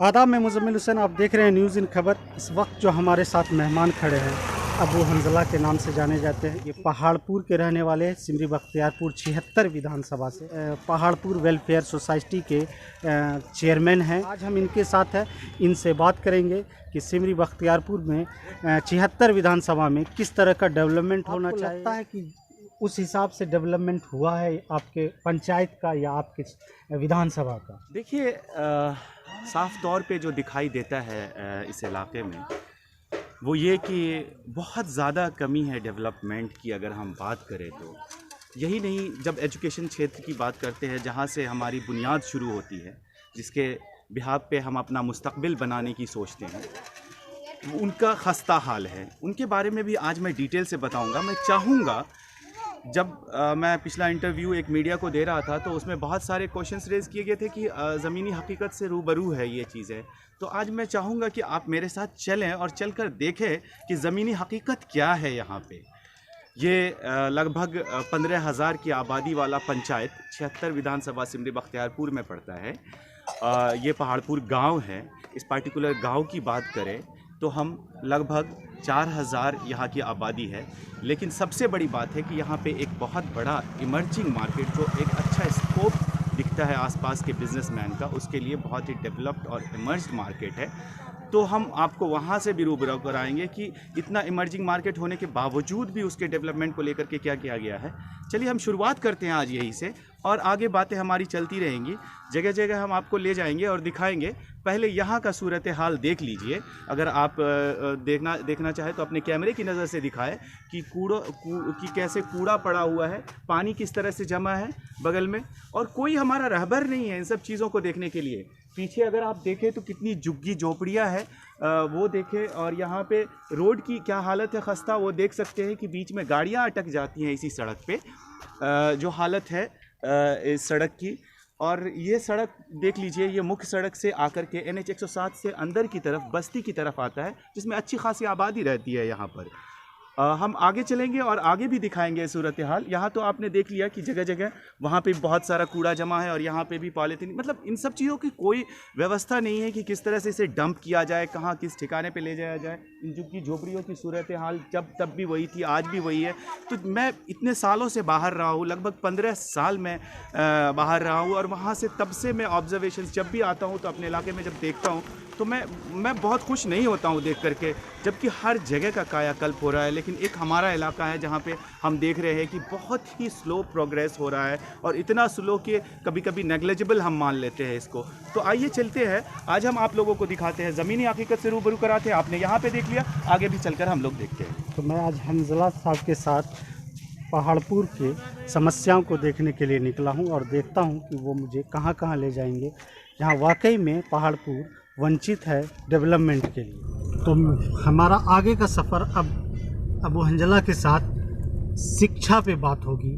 आदाब, मैं मुज़म्मिल हुसैन। आप देख रहे हैं न्यूज़ इन खबर। इस वक्त जो हमारे साथ मेहमान खड़े हैं अबू हंजला के नाम से जाने जाते हैं। ये पहाड़पुर के रहने वाले हैं, सिमरी बख्तियारपुर 76 विधानसभा से पहाड़पुर वेलफेयर सोसाइटी के चेयरमैन हैं। आज हम इनके साथ हैं, इनसे बात करेंगे कि सिमरी बख्तियारपुर में 76 विधानसभा में किस तरह का डेवलपमेंट होना चाहिए। लगता है कि उस हिसाब से डेवलपमेंट हुआ है आपके पंचायत का या आपके विधानसभा का? देखिए, साफ तौर पे जो दिखाई देता है इस इलाके में वो ये कि बहुत ज़्यादा कमी है डेवलपमेंट की। अगर हम बात करें तो यही नहीं, जब एजुकेशन क्षेत्र की बात करते हैं जहाँ से हमारी बुनियाद शुरू होती है, जिसके बिहाफ पे हम अपना मुस्तकबिल बनाने की सोचते हैं, उनका खस्ता हाल है। उनके बारे में भी आज मैं डिटेल से बताऊंगा। मैं चाहूँगा, जब मैं पिछला इंटरव्यू एक मीडिया को दे रहा था तो उसमें बहुत सारे क्वेश्चंस रेज़ किए गए थे कि ज़मीनी हकीकत से रूबरू है ये चीज़ें। तो आज मैं चाहूँगा कि आप मेरे साथ चलें और चलकर देखें कि ज़मीनी हकीकत क्या है यहाँ पे। ये लगभग 15,000 की आबादी वाला पंचायत 76 विधानसभा सिमरी बख्तियारपुर में पड़ता है। ये पहाड़पुर गांव है। इस पार्टिकुलर गांव की बात करें तो हम लगभग 4,000 यहाँ की आबादी है। लेकिन सबसे बड़ी बात है कि यहाँ पे एक बहुत बड़ा इमर्जिंग मार्केट, जो एक अच्छा स्कोप दिखता है आसपास के बिजनेसमैन का, उसके लिए बहुत ही डेवलप्ड और इमर्ज्ड मार्केट है। तो हम आपको वहाँ से भी रूबरू कराएंगे कि इतना इमर्जिंग मार्केट होने के बावजूद भी उसके डेवलपमेंट को लेकर के क्या किया गया है। चलिए हम शुरुआत करते हैं आज यहीं से, और आगे बातें हमारी चलती रहेंगी। जगह जगह हम आपको ले जाएंगे और दिखाएंगे। पहले यहाँ का सूरत हाल देख लीजिए। अगर आप देखना चाहे तो अपने कैमरे की नज़र से दिखाए कि कैसे कूड़ा पड़ा हुआ है, पानी किस तरह से जमा है बगल में, और कोई हमारा रहबर नहीं है इन सब चीज़ों को देखने के लिए। पीछे अगर आप देखें तो कितनी झुग्गी झोपड़ियाँ हैं, वो देखें। और यहाँ पे रोड की क्या हालत है खस्ता, वो देख सकते हैं कि बीच में गाड़ियाँ अटक जाती हैं इसी सड़क पे। जो हालत है इस सड़क की, और ये सड़क देख लीजिए, ये मुख्य सड़क से आकर के NH 107 से अंदर की तरफ बस्ती की तरफ आता है, जिसमें अच्छी खासी आबादी रहती है यहाँ पर। हम आगे चलेंगे और आगे भी दिखाएंगे सूरत हाल। यहाँ तो आपने देख लिया कि जगह जगह वहाँ पे बहुत सारा कूड़ा जमा है, और यहाँ पे भी पॉलीथीन, मतलब इन सब चीज़ों की कोई व्यवस्था नहीं है कि किस तरह से इसे डंप किया जाए, कहाँ किस ठिकाने पे ले जाया जाए। इन झुग्गी झोपड़ियों की सूरत हाल तब भी वही थी, आज भी वही है। तो मैं इतने सालों से बाहर रहा हूँ, लगभग 15 साल में बाहर रहा हूँ, और वहाँ से तब से मैं ऑब्जर्वेशन जब भी आता हूँ तो अपने इलाके में जब देखता हूँ तो मैं बहुत खुश नहीं होता हूँ देख करके, जबकि हर जगह का कायाकल्प हो रहा है। लेकिन एक हमारा इलाका है जहाँ पे हम देख रहे हैं कि बहुत ही स्लो प्रोग्रेस हो रहा है, और इतना स्लो कि कभी कभी नेग्लिजिबल हम मान लेते हैं इसको। तो आइए चलते हैं, आज हम आप लोगों को दिखाते हैं, ज़मीनी हकीकत से रूबरू कराते हैं। आपने यहाँ पे देख लिया, आगे भी चलकर हम लोग देखते हैं। तो मैं आज हंजला साहब के साथ पहाड़पुर के समस्याओं को देखने के लिए निकला हूँ, और देखता हूँ कि वो मुझे कहाँ कहाँ ले जाएंगे जहाँ वाकई में पहाड़पुर वंचित है डेवलपमेंट के लिए। तो हमारा आगे का सफ़र अब अबू हंजला के साथ शिक्षा पे बात होगी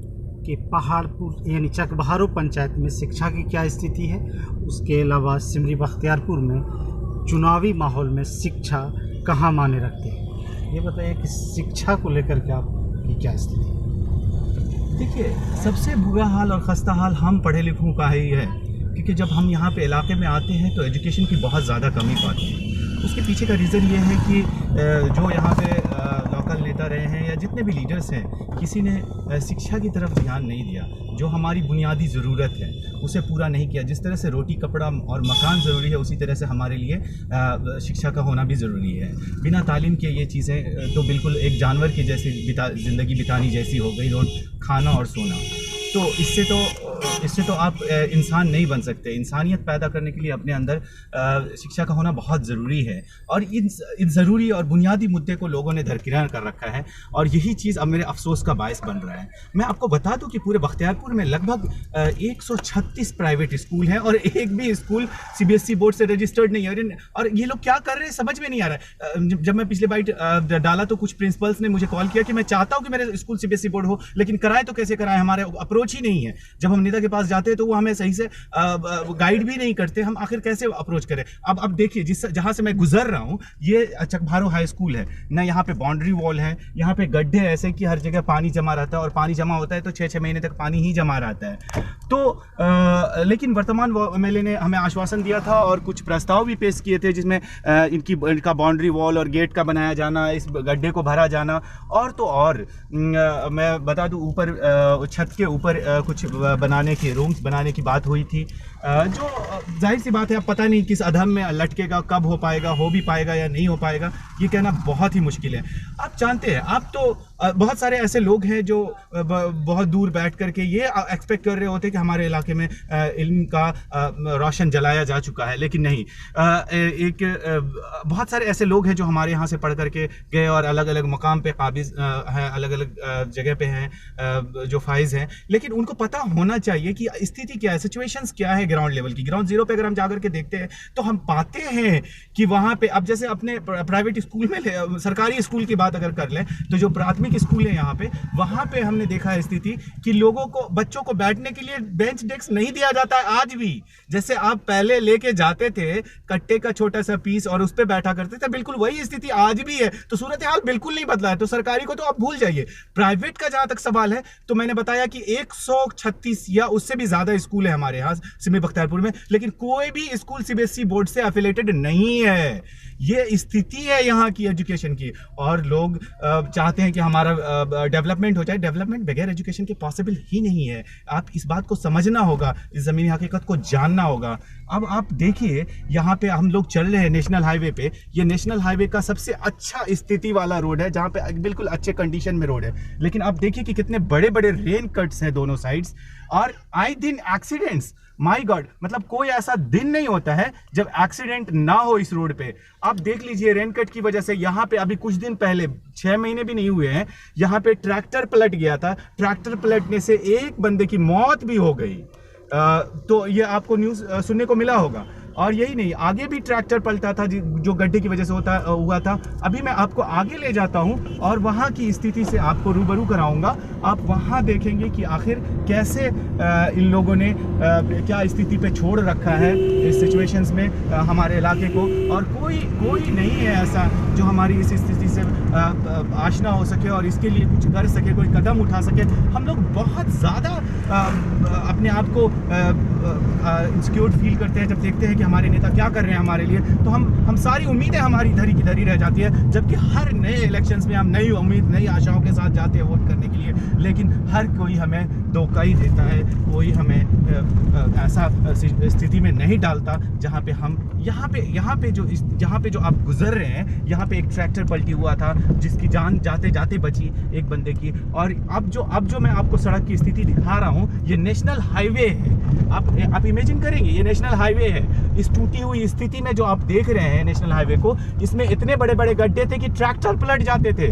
कि पहाड़पुर यानी चकबहारू पंचायत में शिक्षा की क्या स्थिति है। उसके अलावा सिमरी बख्तियारपुर में चुनावी माहौल में शिक्षा कहाँ माने रखते हैं, ये बताइए कि शिक्षा को लेकर के आपकी क्या स्थिति है? देखिए, सबसे बुरा हाल और खस्ता हाल हम पढ़े लिखों का ही है, क्योंकि जब हम यहाँ पे इलाके में आते हैं तो एजुकेशन की बहुत ज़्यादा कमी पाते हैं। उसके पीछे का रीज़न ये है कि जो यहाँ पे लोकल नेता रहे हैं या जितने भी लीडर्स हैं, किसी ने शिक्षा की तरफ ध्यान नहीं दिया। जो हमारी बुनियादी ज़रूरत है उसे पूरा नहीं किया। जिस तरह से रोटी कपड़ा और मकान ज़रूरी है, उसी तरह से हमारे लिए शिक्षा का होना भी ज़रूरी है। बिना तालीम के ये चीज़ें तो बिल्कुल एक जानवर की जैसी ज़िंदगी बितानी जैसी हो गई, और खाना और सोना। तो इससे तो आप इंसान नहीं बन सकते। इंसानियत पैदा करने के लिए अपने अंदर शिक्षा का होना बहुत ज़रूरी है, और इन ज़रूरी और बुनियादी मुद्दे को लोगों ने दरकिनार कर रखा है, और यही चीज़ अब मेरे अफसोस का बायस बन रहा है। मैं आपको बता दूं कि पूरे बख्तियारपुर में लगभग 136 प्राइवेट स्कूल हैं, और एक भी स्कूल CBSE बोर्ड से रजिस्टर्ड नहीं है। और ये लोग क्या कर रहे हैं समझ में नहीं आ रहा है। जब मैं पिछले बाइट डाला तो कुछ प्रिंसिपल्स ने मुझे कॉल किया कि मैं चाहता हूँ कि मेरे स्कूल CBSE बोर्ड हो, लेकिन कराए तो कैसे कराएं, हमारे अप्रोच ही नहीं है। जब हमने सुनीता के पास जाते हैं तो वो हमें सही से गाइड भी नहीं करते, हम आखिर कैसे अप्रोच करें। अब देखिए जहाँ से मैं गुजर रहा हूँ ये चकभारो हाई स्कूल है ना, यहाँ पे बाउंड्री वॉल है, यहाँ पे गड्ढे ऐसे कि हर जगह पानी जमा रहता है और पानी जमा होता है तो 6-6 महीने तक पानी ही जमा रहता है। तो लेकिन वर्तमान एमएलए ने हमें आश्वासन दिया था और कुछ प्रस्ताव भी पेश किए थे जिसमें इनका बाउंड्री वॉल और गेट का बनाया जाना, इस गड्ढे को भरा जाना, और तो और मैं बता दूं ऊपर छत के ऊपर कुछ बनाने की रूम्स बनाने की बात हुई थी, जो जाहिर सी बात है अब पता नहीं किस अधम में लटकेगा, कब हो पाएगा, हो भी पाएगा या नहीं हो पाएगा, ये कहना बहुत ही मुश्किल है। आप जानते हैं, आप तो बहुत सारे ऐसे लोग हैं जो बहुत दूर बैठ करके ये एक्सपेक्ट कर रहे होते हैं कि हमारे इलाके में इल्म का रोशन जलाया जा चुका है, लेकिन नहीं। बहुत सारे ऐसे लोग हैं जो हमारे यहाँ से पढ़ करके गए और अलग अलग मकाम पे काबिज हैं, अलग अलग जगह पे हैं जो फाइज हैं, लेकिन उनको पता होना चाहिए कि स्थिति क्या है, सिचुएशंस क्या है ग्राउंड लेवल की। ग्राउंड जीरो पे अगर हम जाकर के देखते हैं तो हम पाते हैं कि वहाँ पे अब जैसे अपने प्राइवेट स्कूल में सरकारी स्कूल की बात अगर कर लें तो जो प्राथमिक स्कूल है यहाँ पे, वहाँ पे हमने देखा है स्थिति कि लोगों को, बच्चों को बैठने के लिए बेंच डेस्क नहीं दिया जाता है आज भी। जैसे आप पहले लेके जाते थे कट्टे का छोटा सा पीस और उस पे बैठा करते थे, बिल्कुल वही स्थिति आज भी है। तो सूरत हाल बिल्कुल नहीं बदला है। तो सरकारी को तो आप भूल जाइए। प्राइवेट का जहां तक सवाल है तो मैंने बताया कि 136 या उससे भी ज्यादा स्कूल है हमारे यहाँ सिमरी बख्तियारपुर में, लेकिन कोई भी स्कूल सीबीएसई बोर्ड से एफिलेटेड नहीं है। ये स्थिति है यहाँ की एजुकेशन की, और लोग चाहते हैं कि हमारा डेवलपमेंट हो जाए। डेवलपमेंट बगैर एजुकेशन के पॉसिबल ही नहीं है। आप इस बात को समझना होगा, इस ज़मीनी हकीकत को जानना होगा। अब आप देखिए यहाँ पे हम लोग चल रहे हैं नेशनल हाईवे पे। ये नेशनल हाईवे का सबसे अच्छा स्थिति वाला रोड है, जहाँ पे बिल्कुल अच्छे कंडीशन में रोड है, लेकिन आप देखिए कि कितने बड़े बड़े रेन कट्स हैं दोनों साइड्स, और आए दिन एक्सीडेंट्स। माय गॉड, मतलब कोई ऐसा दिन नहीं होता है जब एक्सीडेंट ना हो इस रोड पे। आप देख लीजिए रेनकट की वजह से यहाँ पे अभी कुछ दिन पहले, 6 महीने भी नहीं हुए हैं, यहाँ पे ट्रैक्टर पलट गया था। ट्रैक्टर पलटने से एक बंदे की मौत भी हो गई। तो ये आपको न्यूज़ सुनने को मिला होगा। और यही नहीं, आगे भी ट्रैक्टर पलटा था जो गड्ढे की वजह से हुआ था। अभी मैं आपको आगे ले जाता हूं और वहां की स्थिति से आपको रूबरू कराऊंगा। आप वहां देखेंगे कि आखिर कैसे इन लोगों ने क्या स्थिति पे छोड़ रखा है इस सिचुएशंस में हमारे इलाके को। और कोई नहीं है ऐसा जो हमारी इस स्थिति से आशना हो सके और इसके लिए कुछ कर सके, कोई कदम उठा सके। हम लोग बहुत ज़्यादा अपने आप को इंसिक्योर फील करते हैं जब देखते हैं कि हमारे नेता क्या कर रहे हैं हमारे लिए। तो हम सारी उम्मीदें हमारी धरी की धरी रह जाती है, जबकि हर नए इलेक्शंस में हम नई उम्मीद, नई आशाओं के साथ जाते हैं वोट करने के लिए, लेकिन हर कोई हमें धोखा ही देता है। कोई हमें ऐसा स्थिति में नहीं डालता जहाँ पे हम यहाँ पे जो आप गुजर रहे हैं, यहाँ पे एक ट्रैक्टर पलटी हुआ था जिसकी जान जाते जाते बची एक बंदे की। और अब जो मैं आपको सड़क की स्थिति दिखा रहा हूँ, ये नेशनल हाईवे है। आप इमेजिन करेंगे, ये नेशनल हाईवे है। इस टूटी हुई स्थिति में जो आप देख रहे हैं नेशनल हाईवे को, इसमें इतने बड़े बड़े गड्ढे थे कि ट्रैक्टर पलट जाते थे,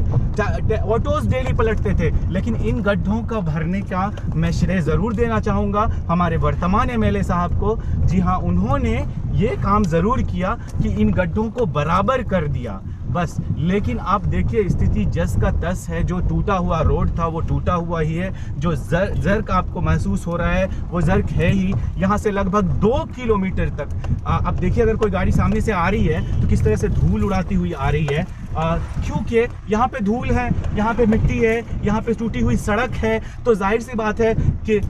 ऑटोज डेली पलटते थे। लेकिन इन गड्ढों का भरने का मैं श्रेय जरूर देना चाहूँगा हमारे वर्तमान एमएलए साहब को। जी हाँ, उन्होंने ये काम ज़रूर किया कि इन गड्ढों को बराबर कर दिया बस। लेकिन आप देखिए स्थिति जस का तस है। जो टूटा हुआ रोड था वो टूटा हुआ ही है। जो जर्क आपको महसूस हो रहा है वो जर्क है ही। यहाँ से लगभग 2 किलोमीटर तक आप देखिए, अगर कोई गाड़ी सामने से आ रही है तो किस तरह से धूल उड़ाती हुई आ रही है, क्योंकि यहाँ पे धूल है, यहाँ पे मिट्टी है, यहाँ पे टूटी हुई सड़क है। तो जाहिर सी बात है कि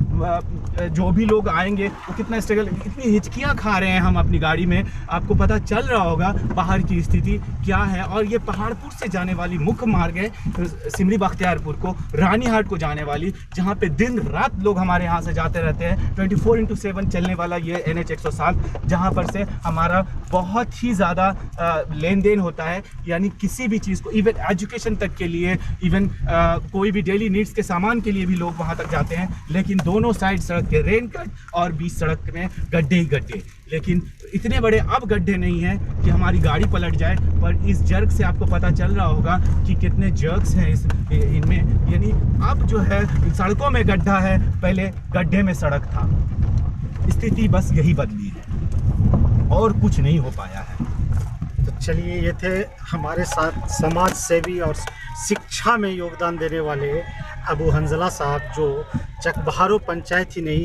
जो भी लोग आएंगे वो कितना स्ट्रगल, इतनी हिचकियाँ खा रहे हैं हम अपनी गाड़ी में। आपको पता चल रहा होगा बाहर की स्थिति क्या है। और ये पहाड़पुर से जाने वाली मुख्य मार्ग है सिमरी बख्तियारपुर को, रानीहाट को जाने वाली, जहाँ पे दिन रात लोग हमारे यहाँ से जाते रहते हैं। 24/7 चलने वाला ये NH 107, जहाँ पर से हमारा बहुत ही ज़्यादा लेन देन होता है। यानी किसी भी चीज़ को, इवन एजुकेशन तक के लिए, इवन कोई भी डेली नीड्स के सामान के लिए भी लोग वहाँ तक जाते हैं। लेकिन दोनों साइड सड़क के रेन कट और बीच सड़क में गड्ढे ही गड्ढे। लेकिन इतने बड़े अब गड्ढे नहीं हैं कि हमारी गाड़ी पलट जाए। पर इस जर्क से आपको पता चल रहा होगा कि कितने जर्क्स हैं इनमें। यानी अब जो है सड़कों में गड्ढा है, पहले गड्ढे में सड़क था। स्थिति बस यही बदली है और कुछ नहीं हो पाया है। तो चलिए, ये थे हमारे साथ समाज सेवी और शिक्षा में योगदान देने वाले अबू हंजला साहब जो चकबहारो पंचायत ही नहीं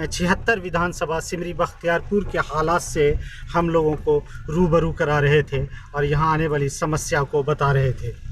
76 विधानसभा सिमरी बख्तियारपुर के हालात से हम लोगों को रूबरू करा रहे थे और यहाँ आने वाली समस्या को बता रहे थे।